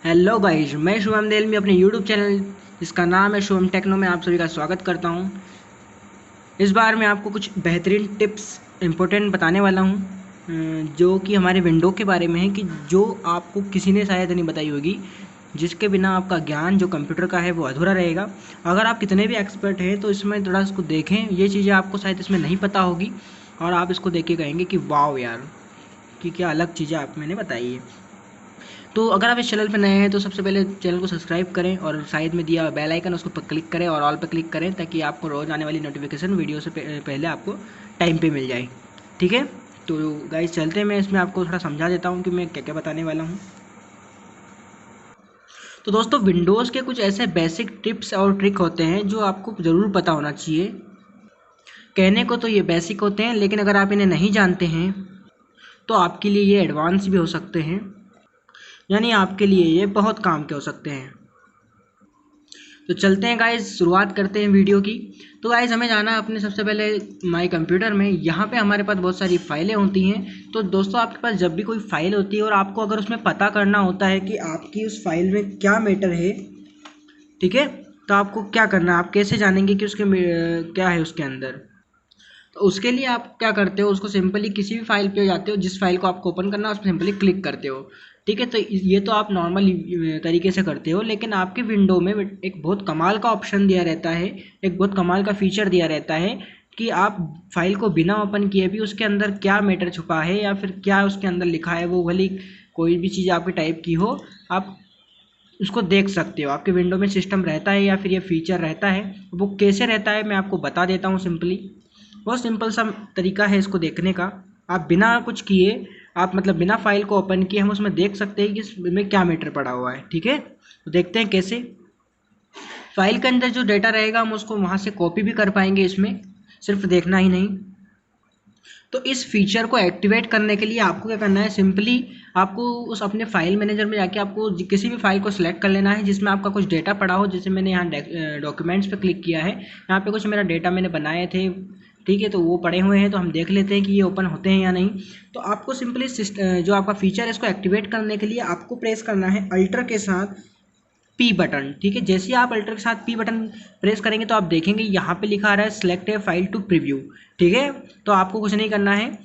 Hello guys, मैं शुभम देल में अपने यूट्यूब चैनल जिसका नाम है शुभम टेक्नो में आप सभी का स्वागत करता हूं। इस बार मैं आपको कुछ बेहतरीन टिप्स इम्पोर्टेंट बताने वाला हूं, जो कि हमारे विंडो के बारे में है कि जो आपको किसी ने शायद नहीं बताई होगी, जिसके बिना आपका ज्ञान जो कंप्यूटर का है वो अधूरा रहेगा। अगर आप कितने भी एक्सपर्ट हैं तो इसमें थोड़ा इसको देखें, ये चीज़ें आपको शायद इसमें नहीं पता होगी और आप इसको देख के कहेंगे कि वाह यार, कि क्या अलग चीज़ें आप मैंने बताई है। तो अगर आप इस चैनल पर नए हैं तो सबसे पहले चैनल को सब्सक्राइब करें और साइड में दिया बेल आइकन उसको पर क्लिक करें और ऑल पर क्लिक करें, ताकि आपको रोज़ आने वाली नोटिफिकेशन वीडियो से पहले आपको टाइम पे मिल जाए। ठीक है, तो गाइस चलते हैं, मैं इसमें आपको थोड़ा समझा देता हूँ कि मैं क्या क्या बताने वाला हूँ। तो दोस्तों, विंडोज़ के कुछ ऐसे बेसिक टिप्स और ट्रिक होते हैं जो आपको ज़रूर पता होना चाहिए। कहने को तो ये बेसिक होते हैं, लेकिन अगर आप इन्हें नहीं जानते हैं तो आपके लिए ये एडवांस भी हो सकते हैं, यानी आपके लिए ये बहुत काम के हो सकते हैं। तो चलते हैं गाइस, शुरुआत करते हैं वीडियो की। तो गाइस हमें जाना है अपने सबसे पहले माई कंप्यूटर में। यहाँ पे हमारे पास बहुत सारी फाइलें होती हैं। तो दोस्तों, आपके पास जब भी कोई फाइल होती है और आपको अगर उसमें पता करना होता है कि आपकी उस फाइल में क्या मैटर है, ठीक है, तो आपको क्या करना है, आप कैसे जानेंगे कि उसके क्या है उसके अंदर। तो उसके लिए आप क्या करते हो, उसको सिंपली किसी भी फाइल पे जाते हो, जिस फाइल को आपको ओपन करना है उसमें सिंपली क्लिक करते हो। ठीक है, तो ये तो आप नॉर्मल तरीके से करते हो, लेकिन आपके विंडो में एक बहुत कमाल का ऑप्शन दिया रहता है, एक बहुत कमाल का फीचर दिया रहता है कि आप फाइल को बिना ओपन किए भी उसके अंदर क्या मैटर छुपा है या फिर क्या उसके अंदर लिखा है, वो भली कोई भी चीज़ आपके टाइप की हो, आप उसको देख सकते हो। आपके विंडो में सिस्टम रहता है या फिर ये फीचर रहता है। वो कैसे रहता है मैं आपको बता देता हूँ सिंपली। बहुत सिंपल सा तरीका है इसको देखने का। आप बिना कुछ किए, आप मतलब बिना फाइल को ओपन किए हम उसमें देख सकते हैं कि इसमें क्या मैटर पड़ा हुआ है। ठीक है, तो देखते हैं कैसे। फाइल के अंदर जो डेटा रहेगा हम उसको वहाँ से कॉपी भी कर पाएंगे, इसमें सिर्फ देखना ही नहीं। तो इस फीचर को एक्टिवेट करने के लिए आपको क्या करना है, सिंपली आपको उस अपने फाइल मैनेजर में जाके आपको किसी भी फाइल को सिलेक्ट कर लेना है जिसमें आपका कुछ डेटा पड़ा हो। जैसे मैंने यहाँ डॉक्यूमेंट्स पे क्लिक किया है, यहाँ पे कुछ मेरा डेटा मैंने बनाए थे, ठीक है, तो वो पड़े हुए हैं। तो हम देख लेते हैं कि ये ओपन होते हैं या नहीं। तो आपको सिंपली जो आपका फीचर है इसको एक्टिवेट करने के लिए आपको प्रेस करना है अल्टर के साथ पी बटन। ठीक है, जैसे ही आप अल्टर के साथ पी बटन प्रेस करेंगे तो आप देखेंगे यहाँ पे लिखा आ रहा है select a file to preview. ठीक है, तो आपको कुछ नहीं करना है,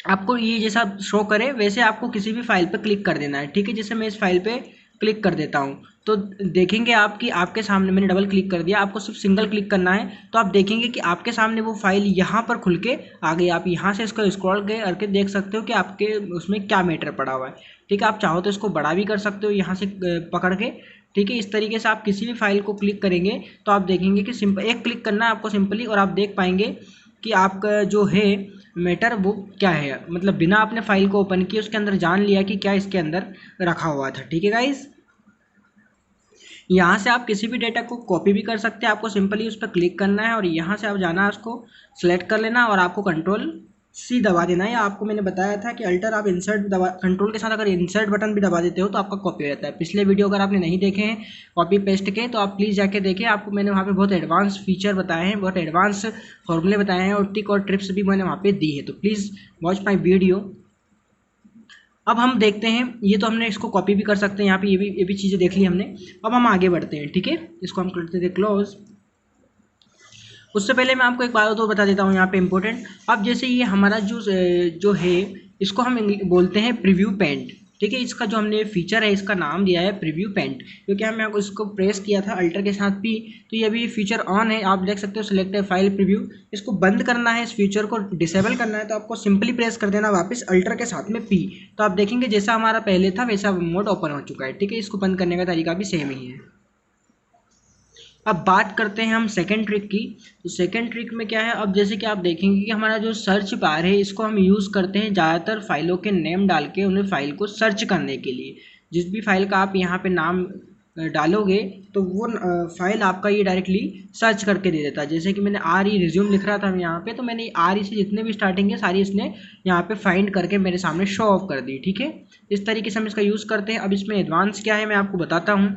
आपको ये जैसा शो करे वैसे आपको किसी भी फाइल पे क्लिक कर देना है। ठीक है, जैसे मैं इस फाइल पे क्लिक कर देता हूँ तो देखेंगे आप कि आपके सामने, मैंने डबल क्लिक कर दिया, आपको सिर्फ सिंगल क्लिक करना है तो आप देखेंगे कि आपके सामने वो फाइल यहाँ पर खुल के आ गई। आप यहाँ से इसको स्क्रॉल करके देख सकते हो कि आपके उसमें क्या मैटर पड़ा हुआ है। ठीक है, आप चाहो तो इसको बड़ा भी कर सकते हो यहाँ से पकड़ के। ठीक है, इस तरीके से आप किसी भी फाइल को क्लिक करेंगे तो आप देखेंगे कि सिंपल एक क्लिक करना है आपको सिंपली, और आप देख पाएंगे कि आपका जो है मैटर वो क्या है, मतलब बिना आपने फाइल को ओपन किए उसके अंदर जान लिया कि क्या इसके अंदर रखा हुआ था। ठीक है गाइस, यहाँ से आप किसी भी डेटा को कॉपी भी कर सकते हैं। आपको सिंपली उस पर क्लिक करना है और यहाँ से आप जाना है, उसको सेलेक्ट कर लेना और आपको कंट्रोल सी दबा देना है। या आपको मैंने बताया था कि अल्टर आप इंसर्ट दबा, कंट्रोल के साथ अगर इंसर्ट बटन भी दबा देते हो तो आपका कॉपी हो जाता है। पिछले वीडियो अगर आपने नहीं देखे हैं कॉपी पेस्ट के तो आप प्लीज़ जाके देखें, आपको मैंने वहाँ पे बहुत एडवांस फीचर बताए हैं, बहुत एडवांस फॉर्मूले बताए हैं और टिक और ट्रिप्स भी मैंने वहाँ पे दी है। तो प्लीज़ वॉच माई वीडियो। अब हम देखते हैं, ये तो हमने इसको कॉपी भी कर सकते हैं, यहाँ पे ये भी चीज़ें देख ली हमने। अब हम आगे बढ़ते हैं। ठीक है, इसको हम करते थे क्लोज। उससे पहले मैं आपको एक बात तो बता देता हूँ यहाँ पे इम्पोर्टेंट। अब जैसे ये हमारा जो है इसको हम बोलते हैं प्रीव्यू पेंट। ठीक है, इसका जो हमने फीचर है इसका नाम दिया है प्रीव्यू पेंट, क्योंकि हमने इसको प्रेस किया था अल्टर के साथ पी, तो ये अभी फीचर ऑन है। आप देख सकते हो सिलेक्ट फाइल प्रीव्यू। इसको बंद करना है, इस फीचर को डिसेबल करना है तो आपको सिंपली प्रेस कर देना वापस अल्टर के साथ में पी। तो आप देखेंगे जैसा हमारा पहले था वैसा मोड ओपन हो चुका है। ठीक है, इसको बंद करने का तरीका भी सेम ही है। अब बात करते हैं हम सेकंड ट्रिक की। तो सेकंड ट्रिक में क्या है, अब जैसे कि आप देखेंगे कि हमारा जो सर्च बार है इसको हम यूज़ करते हैं ज़्यादातर फाइलों के नेम डाल के उन्हें फाइल को सर्च करने के लिए। जिस भी फाइल का आप यहाँ पे नाम डालोगे तो वो फाइल आपका ये डायरेक्टली सर्च करके दे देता है। जैसे कि मैंने आर ई रिज्यूम लिख रहा था यहाँ पे, तो मैंने आर ई से जितने भी स्टार्टिंग है सारी इसने यहाँ पे फाइंड करके मेरे सामने शो ऑफ कर दी। ठीक है, इस तरीके से हम इसका यूज़ करते हैं। अब इसमें एडवांस क्या है मैं आपको बताता हूँ।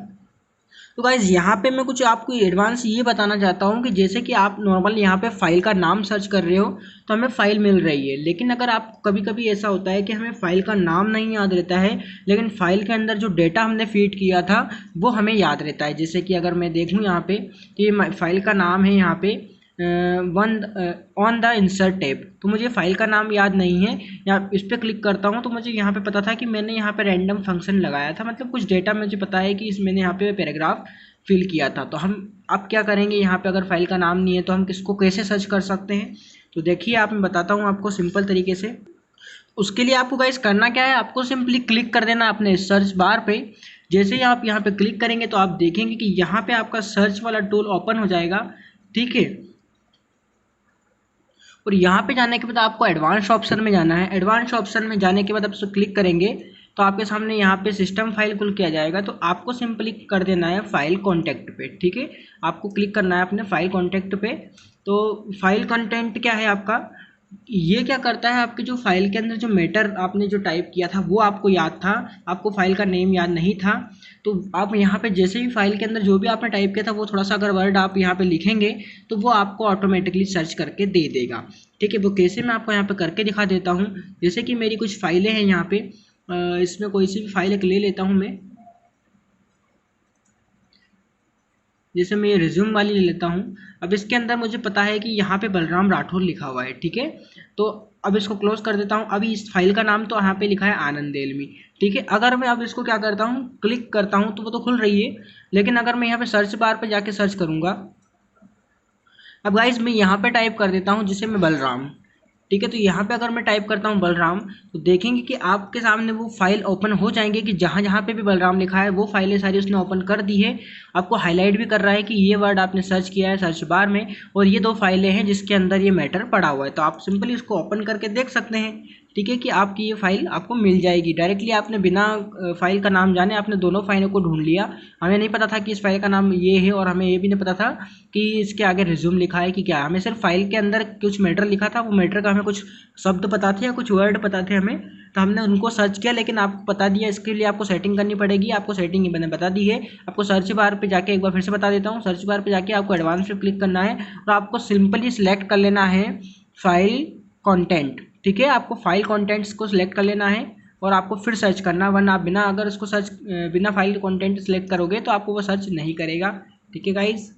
तो गाइज़ यहाँ पे मैं कुछ आपको एडवांस ये बताना चाहता हूँ कि जैसे कि आप नॉर्मल यहाँ पे फाइल का नाम सर्च कर रहे हो तो हमें फाइल मिल रही है, लेकिन अगर आप कभी कभी ऐसा होता है कि हमें फाइल का नाम नहीं याद रहता है लेकिन फाइल के अंदर जो डेटा हमने फीड किया था वो हमें याद रहता है। जैसे कि अगर मैं देखूँ यहाँ पे तो ये फाइल का नाम है यहाँ पे one on the insert tab, तो मुझे फाइल का नाम याद नहीं है। या इस पर क्लिक करता हूँ तो मुझे यहाँ पे पता था कि मैंने यहाँ पे रैंडम फंक्शन लगाया था, मतलब कुछ डेटा मुझे पता है कि इस मैंने यहाँ पे पैराग्राफ फिल किया था। तो हम अब क्या करेंगे, यहाँ पे अगर फाइल का नाम नहीं है तो हम किसको कैसे सर्च कर सकते हैं, तो देखिए आप मैं बताता हूँ आपको सिंपल तरीके से। उसके लिए आपको गाइस करना क्या है, आपको सिंपली क्लिक कर देना अपने सर्च बार पे। जैसे ही आप यहाँ पे क्लिक करेंगे तो आप देखेंगे कि यहाँ पे आपका सर्च वाला टूल ओपन हो जाएगा, ठीक है। और यहाँ पे जाने के बाद आपको एडवांस ऑप्शन में जाना है। एडवांस ऑप्शन में जाने के बाद आप उसको क्लिक करेंगे तो आपके सामने यहाँ पे सिस्टम फाइल खुल के आ जाएगा। तो आपको सिंपली कर देना है फाइल कॉन्टैक्ट पे, ठीक है। आपको क्लिक करना है अपने फाइल कॉन्टैक्ट पे। तो फाइल कंटेंट क्या है आपका, ये क्या करता है, आपकी जो फाइल के अंदर जो मैटर आपने जो टाइप किया था वो आपको याद था, आपको फाइल का नेम याद नहीं था। तो आप यहाँ पे जैसे भी फाइल के अंदर जो भी आपने टाइप किया था वो थोड़ा सा अगर वर्ड आप यहाँ पे लिखेंगे तो वो आपको ऑटोमेटिकली सर्च करके दे देगा, ठीक है। वो कैसे मैं आपको यहाँ पे करके दिखा देता हूँ। जैसे कि मेरी कुछ फाइलें हैं यहाँ पे, इसमें कोई सी भी फाइल एक ले लेता हूँ मैं। जैसे मैं ये रिज्यूम वाली ले लेता हूँ। अब इसके अंदर मुझे पता है कि यहाँ पे बलराम राठौर लिखा हुआ है, ठीक है। तो अब इसको क्लोज कर देता हूँ। अभी इस फाइल का नाम तो यहाँ पे लिखा है आनंद एलमी, ठीक है। अगर मैं अब इसको क्या करता हूँ, क्लिक करता हूँ तो वो तो खुल रही है, लेकिन अगर मैं यहाँ पे सर्च बार पे जाके सर्च करूँगा, अब गाइज मैं यहाँ पे टाइप कर देता हूँ जिसे मैं बलराम, ठीक है। तो यहाँ पे अगर मैं टाइप करता हूँ बलराम तो देखेंगे कि आपके सामने वो फाइल ओपन हो जाएंगे कि जहाँ जहाँ पे भी बलराम लिखा है वो फाइलें सारी उसने ओपन कर दी है। आपको हाईलाइट भी कर रहा है कि ये वर्ड आपने सर्च किया है सर्च बार में, और ये 2 फाइलें हैं जिसके अंदर ये मैटर पड़ा हुआ है। तो आप सिंपली इसको ओपन करके देख सकते हैं, ठीक है, कि आपकी ये फाइल आपको मिल जाएगी डायरेक्टली। आपने बिना फाइल का नाम जाने आपने दोनों फाइलों को ढूंढ लिया। हमें नहीं पता था कि इस फाइल का नाम ये है, और हमें ये भी नहीं पता था कि इसके आगे रिज्यूम लिखा है कि क्या। हमें सिर्फ फाइल के अंदर कुछ मैटर लिखा था, वो मैटर का हमें कुछ शब्द पता थे या कुछ वर्ड पता थे हमें, तो हमने उनको सर्च किया। लेकिन आपको बता दिया, इसके लिए आपको सेटिंग करनी पड़ेगी। आपको सेटिंग मैंने बता दी है। आपको सर्च बार पे जाके एक बार फिर से बता देता हूँ, सर्च बार पे जाके आपको एडवांस पे क्लिक करना है और आपको सिंपली सिलेक्ट कर लेना है फाइल कंटेंट, ठीक है। आपको फाइल कंटेंट्स को सिलेक्ट कर लेना है और आपको फिर सर्च करना, वरना आप बिना अगर उसको सर्च बिना फाइल कंटेंट सिलेक्ट करोगे तो आपको वो सर्च नहीं करेगा, ठीक है गाइज।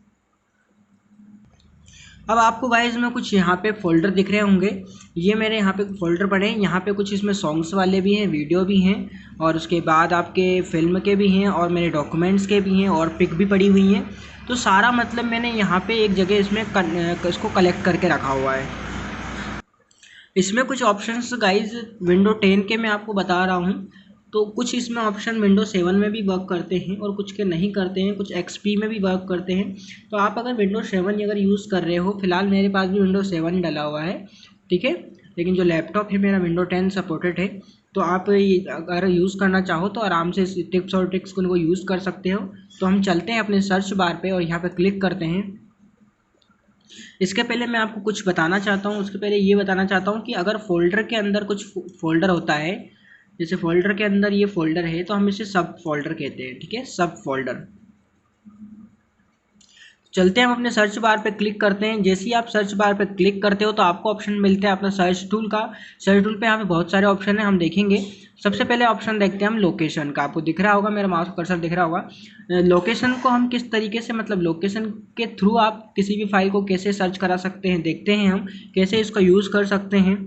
अब आपको गाइज में कुछ यहाँ पे फोल्डर दिख रहे होंगे, ये मेरे यहाँ पे फोल्डर पड़े हैं। यहाँ पे कुछ इसमें सॉन्ग्स वाले भी हैं, वीडियो भी हैं, और उसके बाद आपके फिल्म के भी हैं, और मेरे डॉक्यूमेंट्स के भी हैं, और पिक भी पड़ी हुई हैं। तो सारा मतलब मैंने यहाँ पे एक जगह इसमें इसको कलेक्ट करके रखा हुआ है। इसमें कुछ ऑप्शंस गाइज विंडो 10 के मैं आपको बता रहा हूँ। तो कुछ इसमें ऑप्शन विंडो 7 में भी वर्क करते हैं और कुछ के नहीं करते हैं, कुछ XP में भी वर्क करते हैं। तो आप अगर विंडो 7 अगर यूज़ कर रहे हो, फिलहाल मेरे पास भी विंडो 7 डला हुआ है, ठीक है, लेकिन जो लैपटॉप है मेरा विंडो 10 सपोर्टेड है। तो आप अगर यूज़ करना चाहो तो आराम से टिप्स और ट्रिक्स को यूज़ कर सकते हो। तो हम चलते हैं अपने सर्च बार पर और यहाँ पर क्लिक करते हैं। इसके पहले मैं आपको कुछ बताना चाहता हूँ, उसके पहले ये बताना चाहता हूँ कि अगर फोल्डर के अंदर कुछ फोल्डर होता है, जैसे फोल्डर के अंदर ये फोल्डर है तो हम इसे सब फोल्डर कहते हैं, ठीक है, सब फोल्डर। चलते हैं हम अपने सर्च बार पे क्लिक करते हैं। जैसे ही आप सर्च बार पे क्लिक करते हो तो आपको ऑप्शन मिलता है अपना सर्च टूल का। सर्च टूल पे यहाँ पे बहुत सारे ऑप्शन है, हम देखेंगे। सबसे पहले ऑप्शन देखते हैं हम लोकेशन का। आपको दिख रहा होगा, मेरा माउस कर्सर दिख रहा होगा। लोकेशन को हम किस तरीके से, मतलब लोकेशन के थ्रू आप किसी भी फाइल को कैसे सर्च करा सकते हैं, देखते हैं हम कैसे इसका यूज़ कर सकते हैं।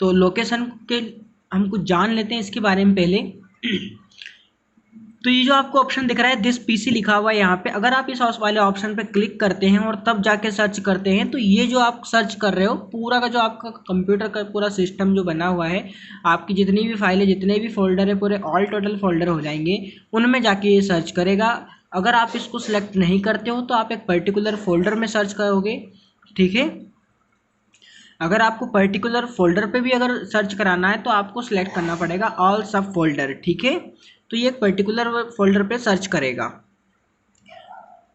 तो लोकेशन के हम कुछ जान लेते हैं इसके बारे में पहले। तो ये जो आपको ऑप्शन दिख रहा है दिस पीसी लिखा हुआ है यहाँ पे, अगर आप इस हाउस वाले ऑप्शन पे क्लिक करते हैं और तब जाके सर्च करते हैं तो ये जो आप सर्च कर रहे हो पूरा का जो आपका कंप्यूटर का पूरा सिस्टम जो बना हुआ है, आपकी जितनी भी फाइलें जितने भी फोल्डर है पूरे ऑल टोटल फोल्डर हो जाएंगे, उनमें जाके ये सर्च करेगा। अगर आप इसको सिलेक्ट नहीं करते हो तो आप एक पर्टिकुलर फोल्डर में सर्च करोगे, ठीक है। अगर आपको पर्टिकुलर फोल्डर पे भी अगर सर्च कराना है तो आपको सिलेक्ट करना पड़ेगा ऑल सब फोल्डर, ठीक है। तो ये एक पर्टिकुलर फोल्डर पे सर्च करेगा।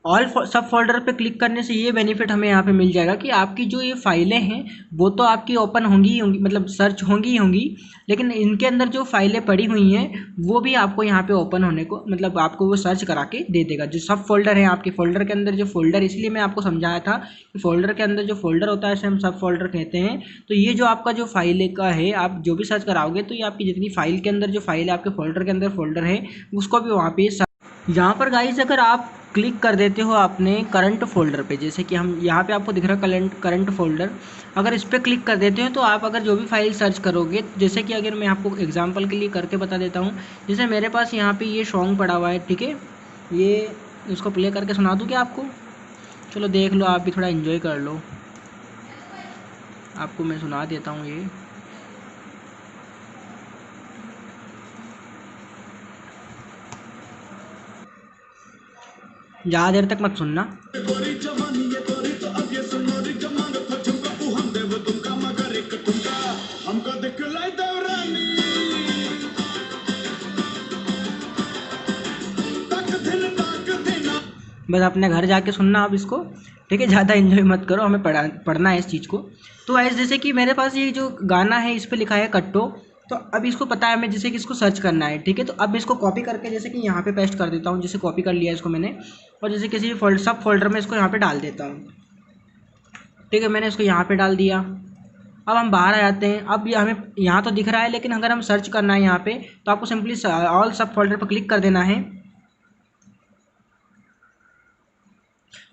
ऑल सब फोल्डर पे क्लिक करने से ये बेनिफिट हमें यहाँ पे मिल जाएगा कि आपकी जो ये फाइलें हैं वो तो आपकी ओपन होंगी ही होंगी, मतलब सर्च होंगी ही होंगी, लेकिन इनके अंदर जो फाइलें पड़ी हुई हैं वो भी आपको यहाँ पे ओपन होने को, मतलब आपको वो सर्च करा के दे देगा। जो सब फोल्डर है आपके फोल्डर के अंदर जो फोल्डर, इसलिए मैं आपको समझाया था कि फोल्डर के अंदर जो फोल्डर होता है उसे हम सब फोल्डर कहते हैं। तो ये जो आपका जो फाइल का है, आप जो भी सर्च कराओगे तो ये आपकी जितनी फाइल के अंदर जो फाइल है आपके फोल्डर के अंदर फोल्डर है उसको भी वहाँ पे यहाँ पर गाइस अगर आप क्लिक कर देते हो आपने करंट फोल्डर पे, जैसे कि हम यहाँ पे आपको दिख रहा है करंट फोल्डर, अगर इस पर क्लिक कर देते हो तो आप अगर जो भी फाइल सर्च करोगे, जैसे कि अगर मैं आपको एग्जांपल के लिए करके बता देता हूँ, जैसे मेरे पास यहाँ पे ये सॉन्ग पड़ा हुआ है, ठीक है, ये इसको प्ले करके सुना दूँ क्या आपको? चलो देख लो, आप भी थोड़ा इन्जॉय कर लो, आपको मैं सुना देता हूँ ये। ज़्यादा देर तक मत सुनना। बस अपने घर जाके सुनना अब इसको, ठीक है, ज़्यादा इन्जॉय मत करो, हमें पढ़ना है इस चीज़ को। तो ऐसे जैसे कि मेरे पास ये जो गाना है इस पर लिखा है कट्टो, तो अब इसको पता है हमें जैसे कि इसको सर्च करना है, ठीक है, तो अब मैं इसको कॉपी करके जैसे कि यहाँ पे पेस्ट कर देता हूँ, जैसे कॉपी कर लिया इसको मैंने, और जैसे किसी भी सब फोल्डर में इसको यहाँ पे डाल देता हूँ, ठीक है, मैंने इसको यहाँ पे डाल दिया। अब हम बाहर आ जाते हैं, अब ये हमें यहाँ तो दिख रहा है, लेकिन अगर हम सर्च करना है यहाँ पे तो आपको सिंपली ऑल सब फोल्डर पर क्लिक कर देना है,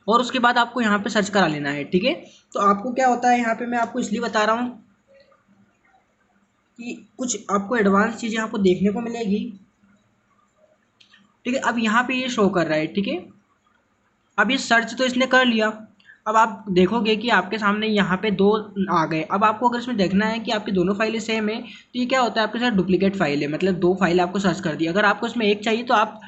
और उसके बाद आपको यहाँ पे सर्च करा लेना है, ठीक है। तो आपको क्या होता है यहाँ पे, मैं आपको इसलिए बता रहा हूँ कि कुछ आपको एडवांस चीज़ें आपको देखने को मिलेगी, ठीक है। अब यहाँ पे ये शो कर रहा है, ठीक है, अब ये सर्च तो इसने कर लिया, अब आप देखोगे कि आपके सामने यहाँ पे दो आ गए। अब आपको अगर इसमें देखना है कि आपकी दोनों फाइलें सेम है तो ये क्या होता है, आपके साथ डुप्लीकेट फाइल है, मतलब दो फाइल आपको सर्च कर दी। अगर आपको इसमें एक चाहिए तो आप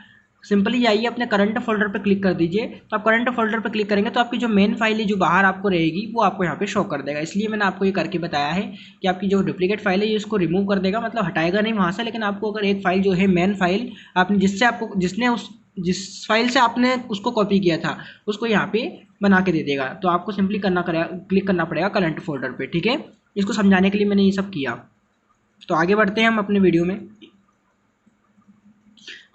सिंपली जाइए अपने करंट फोल्डर पे क्लिक कर दीजिए, तो आप करंट फोल्डर पे क्लिक करेंगे तो आपकी जो मेन फाइल है जो बाहर आपको रहेगी वो आपको यहाँ पे शो कर देगा। इसलिए मैंने आपको ये करके बताया है कि आपकी जो डुप्लीकेट फाइल है ये इसको रिमूव कर देगा, मतलब हटाएगा नहीं वहाँ से, लेकिन आपको अगर एक फाइल जो है मेन फाइल आपने जिस फाइल से आपने उसको कॉपी किया था उसको यहाँ पे बना के दे देगा। तो आपको सिंपली क्लिक करना पड़ेगा करंट फोल्डर पे, ठीक है। इसको समझाने के लिए मैंने ये सब किया। तो आगे बढ़ते हैं हम अपने वीडियो में।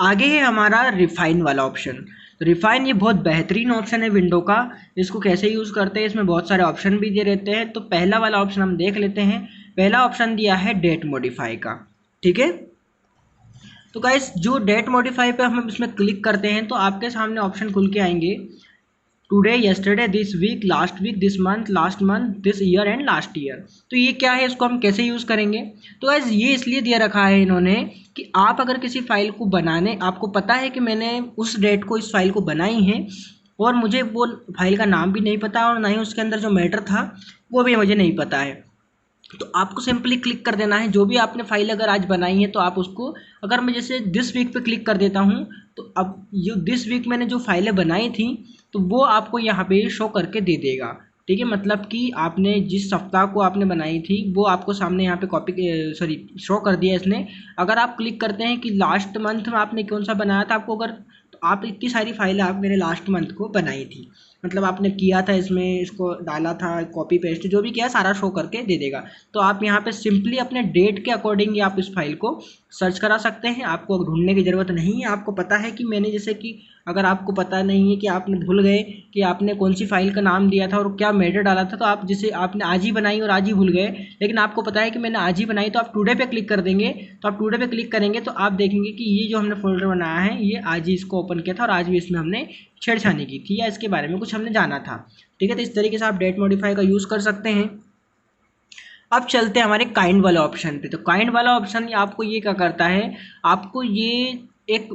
आगे है हमारा रिफाइन वाला ऑप्शन। तो रिफाइन ये बहुत बेहतरीन ऑप्शन है विंडो का। इसको कैसे यूज़ करते हैं, इसमें बहुत सारे ऑप्शन भी दे रहते हैं। तो पहला वाला ऑप्शन हम देख लेते हैं। पहला ऑप्शन दिया है डेट मॉडिफाई का, ठीक है। तो गाइस जो डेट मॉडिफाई पे हम इसमें क्लिक करते हैं तो आपके सामने ऑप्शन खुल के आएंगे, today, yesterday, this week, last week, this month, last month, this year and last year. तो ये क्या है, इसको हम कैसे यूज़ करेंगे? तो गाइस ये इसलिए दिया रखा है इन्होंने कि आप अगर किसी फाइल को बनाने, आपको पता है कि मैंने उस डेट को इस फाइल को बनाई है और मुझे वो फाइल का नाम भी नहीं पता और ना ही उसके अंदर जो मैटर था वो भी मुझे नहीं पता है, तो आपको सिंपली क्लिक कर देना है। जो भी आपने फाइल अगर आज बनाई है तो आप उसको, अगर मैं जैसे दिस वीक पे क्लिक कर देता हूँ तो अब ये दिस वीक मैंने जो फाइलें बनाई थी तो वो आपको यहाँ पे शो करके दे देगा, ठीक है। मतलब कि आपने जिस सप्ताह को आपने बनाई थी वो आपको सामने यहाँ पे शो कर दिया इसने। अगर आप क्लिक करते हैं कि लास्ट मंथ में आपने कौन सा बनाया था, आपको अगर, तो आप इतनी सारी फाइलें आप मेरे लास्ट मंथ को बनाई थी, मतलब आपने किया था इसमें, इसको डाला था, कॉपी पेस्ट जो भी किया सारा शो करके दे देगा। तो आप यहाँ पे सिंपली अपने डेट के अकॉर्डिंग आप इस फाइल को सर्च करा सकते हैं। आपको ढूंढने की ज़रूरत नहीं है, आपको पता है कि मैंने, जैसे कि अगर आपको पता नहीं है कि आपने भूल गए कि आपने कौन सी फाइल का नाम दिया था और क्या मैटर डाला था, तो आप जैसे आपने आज ही बनाई और आज ही भूल गए, लेकिन आपको पता है कि मैंने आज ही बनाई, तो आप टुडे पे क्लिक कर देंगे। तो आप टुडे पे क्लिक करेंगे तो आप देखेंगे कि ये जो हमने फोल्डर बनाया है ये आज ही इसको ओपन किया था और आज भी इसमें हमने छेड़छानी की थी या इसके बारे में कुछ हमने जाना था, ठीक है। तो इस तरीके से आप डेट मॉडिफाई का यूज़ कर सकते हैं। अब चलते हैं हमारे काइंड वाला ऑप्शन पे। तो काइंड वाला ऑप्शन आपको ये क्या करता है, आपको ये एक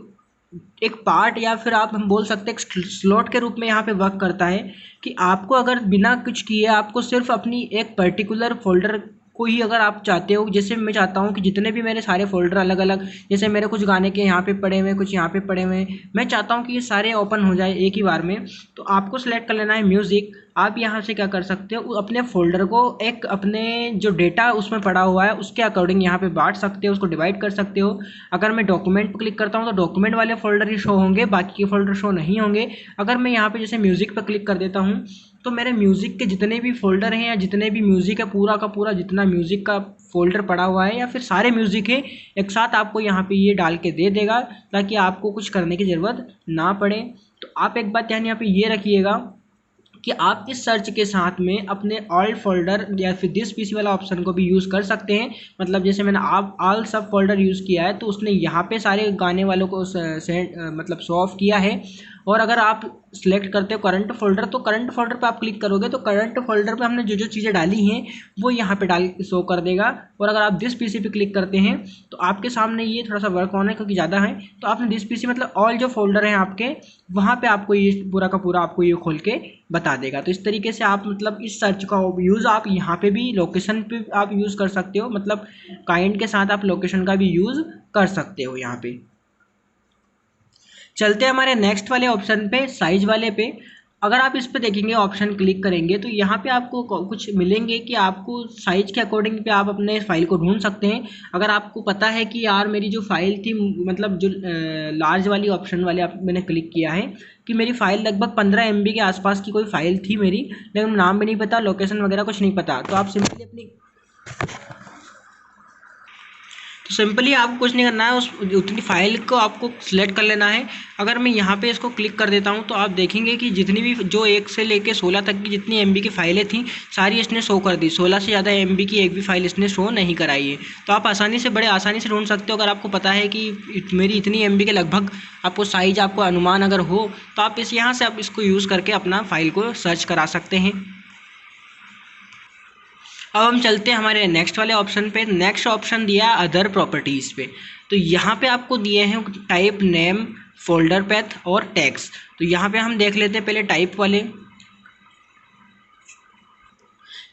एक पार्ट या फिर आप हम बोल सकते हैं एक स्लॉट के रूप में यहाँ पे वर्क करता है कि आपको अगर बिना कुछ किए आपको सिर्फ अपनी एक पर्टिकुलर फोल्डर को ही अगर आप चाहते हो, जैसे मैं चाहता हूँ कि जितने भी मेरे सारे फोल्डर अलग अलग, जैसे मेरे कुछ गाने के यहाँ पे पड़े हुए, कुछ यहाँ पे पड़े हुए, मैं चाहता हूँ कि ये सारे ओपन हो जाए एक ही बार में। तो आपको सेलेक्ट कर लेना है म्यूज़िक, आप यहाँ से क्या कर सकते हो, अपने फोल्डर को एक अपने जो डेटा उसमें पड़ा हुआ है उसके अकॉर्डिंग यहाँ पे बांट सकते हो, उसको डिवाइड कर सकते हो। अगर मैं डॉक्यूमेंट पर क्लिक करता हूँ तो डॉक्यूमेंट वाले फोल्डर ही शो होंगे, बाकी के फोल्डर शो नहीं होंगे। अगर मैं यहाँ पे जैसे म्यूज़िक पर क्लिक कर देता हूँ तो मेरे म्यूज़िक के जितने भी फोल्डर हैं या जितने भी म्यूज़िक है पूरा का पूरा जितना म्यूज़िक का फोल्डर पड़ा हुआ है या फिर सारे म्यूज़िक है एक साथ आपको यहाँ पे ये डाल के दे देगा, ताकि आपको कुछ करने की ज़रूरत ना पड़े। तो आप एक बात ध्यान यहाँ पे ये रखिएगा कि आप इस सर्च के साथ में अपने ऑल फोल्डर या फिर दिस पीसी वाला ऑप्शन को भी यूज़ कर सकते हैं। मतलब जैसे मैंने आप ऑल सब फोल्डर यूज़ किया है तो उसने यहाँ पे सारे गाने वालों को मतलब शो ऑफ किया है। और अगर आप सिलेक्ट करते हो करंट फोल्डर तो करंट फोल्डर पे आप क्लिक करोगे तो करंट फोल्डर पे हमने जो जो चीज़ें डाली हैं वो यहाँ पे डाल शो कर देगा। और अगर आप दिस पीसी पे क्लिक करते हैं तो आपके सामने ये थोड़ा सा वर्क ऑन है क्योंकि ज़्यादा है, तो आपने दिस पीसी मतलब ऑल जो फोल्डर हैं आपके वहाँ पे आपको ये पूरा का पूरा आपको ये खोल के बता देगा। तो इस तरीके से आप मतलब इस सर्च का यूज़ आप यहाँ पे भी लोकेशन पे आप यूज़ कर सकते हो, मतलब काइंड के साथ आप लोकेशन का भी यूज़ कर सकते हो। यहाँ पे चलते हैं हमारे नेक्स्ट वाले ऑप्शन पे, साइज वाले पे। अगर आप इस पे देखेंगे ऑप्शन क्लिक करेंगे तो यहाँ पे आपको कुछ मिलेंगे कि आपको साइज के अकॉर्डिंग पे आप अपने फाइल को ढूंढ सकते हैं। अगर आपको पता है कि यार मेरी जो फाइल थी मतलब जो लार्ज वाली ऑप्शन वाले आप मैंने क्लिक किया है कि मेरी फाइल लगभग 15 MB के आसपास की कोई फाइल थी मेरी, लेकिन नाम भी नहीं पता, लोकेशन वगैरह कुछ नहीं पता, तो आप सिंपली आपको कुछ नहीं करना है, उस उतनी फाइल को आपको सिलेक्ट कर लेना है। अगर मैं यहाँ पे इसको क्लिक कर देता हूँ तो आप देखेंगे कि जितनी भी जो 1 से लेके 16 तक की जितनी MB की फाइलें थी सारी इसने शो कर दी। 16 से ज़्यादा MB की एक भी फाइल इसने शो नहीं कराई है। तो आप बड़े आसानी से ढूंढ सकते हो। अगर आपको पता है कि मेरी इतनी MB के लगभग आपको साइज आपको अनुमान अगर हो तो आप यहाँ से आप इसको यूज़ करके अपना फाइल को सर्च करा सकते हैं। अब हम चलते हैं हमारे नेक्स्ट वाले ऑप्शन पे। नेक्स्ट ऑप्शन दिया अदर प्रॉपर्टीज़ पे। तो यहाँ पे आपको दिए हैं टाइप, नेम, फोल्डर पैथ और टैग्स। तो यहाँ पे हम देख लेते हैं पहले टाइप वाले।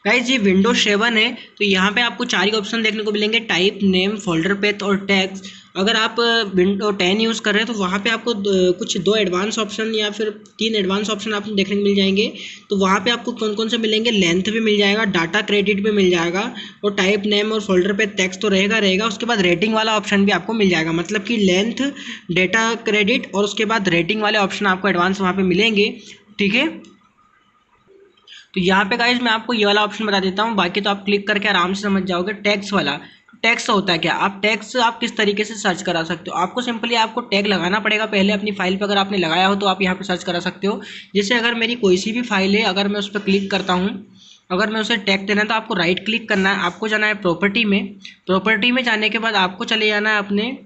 गाइस ये विंडोज 7 है तो यहाँ पे आपको 4 ही ऑप्शन देखने को मिलेंगे, टाइप, नेम, फोल्डर पैथ और टैग्स। अगर आप विंडो 10 यूज़ कर रहे हैं तो वहाँ पे आपको कुछ 2 एडवांस ऑप्शन या फिर 3 एडवांस ऑप्शन आपको देखने को मिल जाएंगे। तो वहाँ पे आपको कौन कौन से मिलेंगे, लेंथ भी मिल जाएगा, डाटा क्रेडिट भी मिल जाएगा और टाइप, नेम और फोल्डर पे टैक्स तो रहेगा। उसके बाद रेटिंग वाला ऑप्शन भी आपको मिल जाएगा, मतलब कि लेंथ, डेटा क्रेडिट और उसके बाद रेटिंग वाले ऑप्शन आपको एडवांस वहाँ पर मिलेंगे। ठीक है, तो यहाँ पे गाइज मैं आपको ये वाला ऑप्शन बता देता हूँ, बाकी तो आप क्लिक करके आराम से समझ जाओगे। टैग्स वाला, टैग्स होता है क्या, आप टैग्स आप किस तरीके से सर्च करा सकते हो। आपको सिंपली आपको टैग लगाना पड़ेगा पहले अपनी फाइल पे। अगर आपने लगाया हो तो आप यहाँ पे सर्च करा सकते हो। जैसे अगर मेरी कोई सी भी फाइल है, अगर मैं उस पर क्लिक करता हूँ, अगर मैं उसे टैग देना है तो आपको राइट क्लिक करना है, आपको जाना है प्रॉपर्टी में। प्रॉपर्टी में जाने के बाद आपको चले जाना है अपने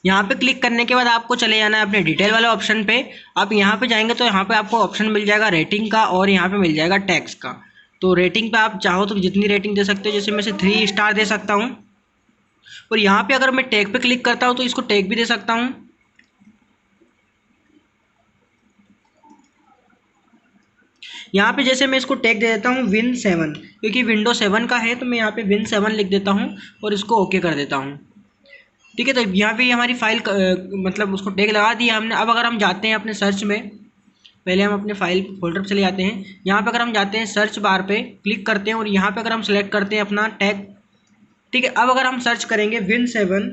यहाँ पे क्लिक करने के बाद आपको चले जाना है अपने डिटेल वाले ऑप्शन पे। आप यहाँ पे जाएंगे तो यहाँ पे आपको ऑप्शन मिल जाएगा रेटिंग का और यहाँ पे मिल जाएगा टैक्स का। तो रेटिंग पे आप चाहो तो जितनी रेटिंग दे सकते हो, जैसे मैं से 3 स्टार दे सकता हूँ। और यहाँ पे अगर मैं टैग पे क्लिक करता हूँ तो इसको टैग भी दे सकता हूँ। यहाँ पे जैसे मैं इसको टैग दे देता हूँ Win7, क्योंकि विंडो 7 का है तो मैं यहाँ पे Win7 लिख देता हूँ और इसको ओके कर देता हूँ। ठीक है, तो यहाँ पे हमारी फाइल मतलब उसको टैग लगा दिया हमने। अब अगर हम जाते हैं अपने सर्च में, पहले हम अपने फाइल फोल्डर पर चले जाते हैं। यहाँ पे अगर हम जाते हैं सर्च बार पे क्लिक करते हैं और यहाँ पे अगर हम सेलेक्ट करते हैं अपना टैग। ठीक है, अब अगर हम सर्च करेंगे Win7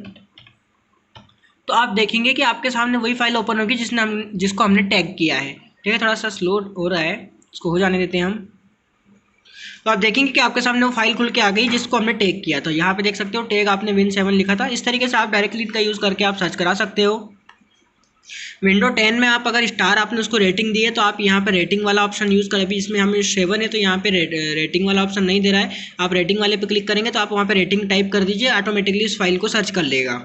तो आप देखेंगे कि आपके सामने वही फाइल ओपन होगी जिसको हमने टैग किया है। ठीक है, थोड़ा सा स्लो हो रहा है, इसको हो जाने देते हैं हम। तो आप देखेंगे कि आपके सामने वो फाइल खुल के आ गई जिसको हमने टैग किया था। यहाँ पे देख सकते हो टैग आपने Win7 लिखा था। इस तरीके से आप डायरेक्टली का यूज़ करके आप सर्च करा सकते हो। विंडो 10 में आप अगर स्टार आपने उसको रेटिंग दी है तो आप यहाँ पे रेटिंग वाला ऑप्शन यूज़ करें। अभी इसमें हमें 7 है तो यहाँ पे रेटिंग वाला ऑप्शन नहीं दे रहा है। आप रेटिंग वाले पे क्लिक करेंगे तो आप वहाँ पे रेटिंग टाइप कर दीजिए, ऑटोमेटिकली इस फाइल को सर्च कर लेगा।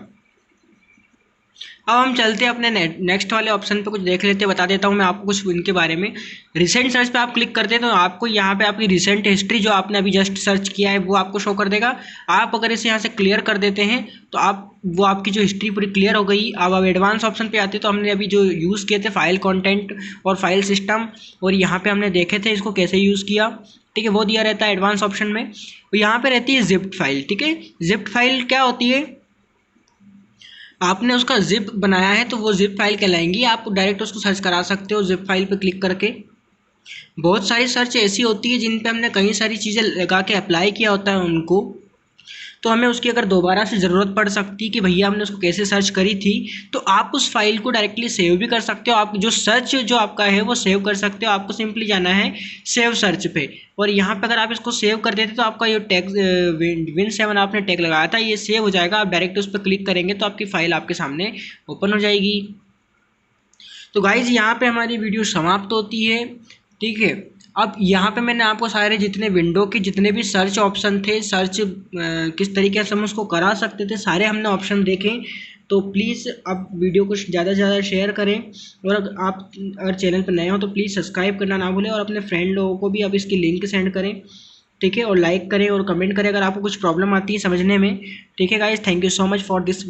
अब हम चलते हैं अपने नेक्स्ट वाले ऑप्शन पे, कुछ देख लेते हैं, बता देता हूँ मैं आपको कुछ इनके बारे में। रिसेंट सर्च पे आप क्लिक करते हैं तो आपको यहाँ पे आपकी रिसेंट हिस्ट्री जो आपने अभी जस्ट सर्च किया है वो आपको शो कर देगा। आप अगर इसे यहाँ से क्लियर कर देते हैं तो वो आपकी जो हिस्ट्री पूरी क्लियर हो गई। अब एडवांस ऑप्शन पे आते हैं तो हमने अभी जो यूज़ किए थे फाइल कॉन्टेंट और फाइल सिस्टम, और यहाँ पर हमने देखे थे इसको कैसे यूज़ किया। ठीक है, वो दिया रहता है एडवांस ऑप्शन में। तो यहाँ पर रहती है जिप्ड फाइल। ठीक है, जिप्ड फाइल क्या होती है, आपने उसका जिप बनाया है तो वो जिप फाइल कहलाएंगी। आप डायरेक्ट उसको सर्च करा सकते हो जिप फाइल पर क्लिक करके। बहुत सारी सर्च ऐसी होती है जिन पे हमने कई सारी चीज़ें लगा के अप्लाई किया होता है उनको, तो हमें उसकी अगर दोबारा से ज़रूरत पड़ सकती कि भैया हमने उसको कैसे सर्च करी थी, तो आप उस फाइल को डायरेक्टली सेव भी कर सकते हो। आप जो सर्च जो आपका है वो सेव कर सकते हो। आपको सिंपली जाना है सेव सर्च पे, और यहाँ पे अगर आप इसको सेव कर देते तो आपका ये टैग Win7 आपने टैग लगाया था ये सेव हो जाएगा। आप डायरेक्ट उस पर क्लिक करेंगे तो आपकी फ़ाइल आपके सामने ओपन हो जाएगी। तो गाइज़ यहाँ पे हमारी वीडियो समाप्त होती है, ठीक है। अब यहाँ पे मैंने आपको सारे जितने विंडो के जितने भी सर्च ऑप्शन थे, सर्च किस तरीके से हम उसको करा सकते थे, सारे हमने ऑप्शन देखे। तो प्लीज़ आप वीडियो को ज़्यादा से ज़्यादा शेयर करें, और अगर चैनल पर नए हो तो प्लीज़ सब्सक्राइब करना ना भूलें, और अपने फ्रेंड लोगों को भी आप इसकी लिंक सेंड करें, ठीक है। और लाइक करें और कमेंट करें अगर आपको कुछ प्रॉब्लम आती है समझने में, ठीक है guys. Thank you so much for this.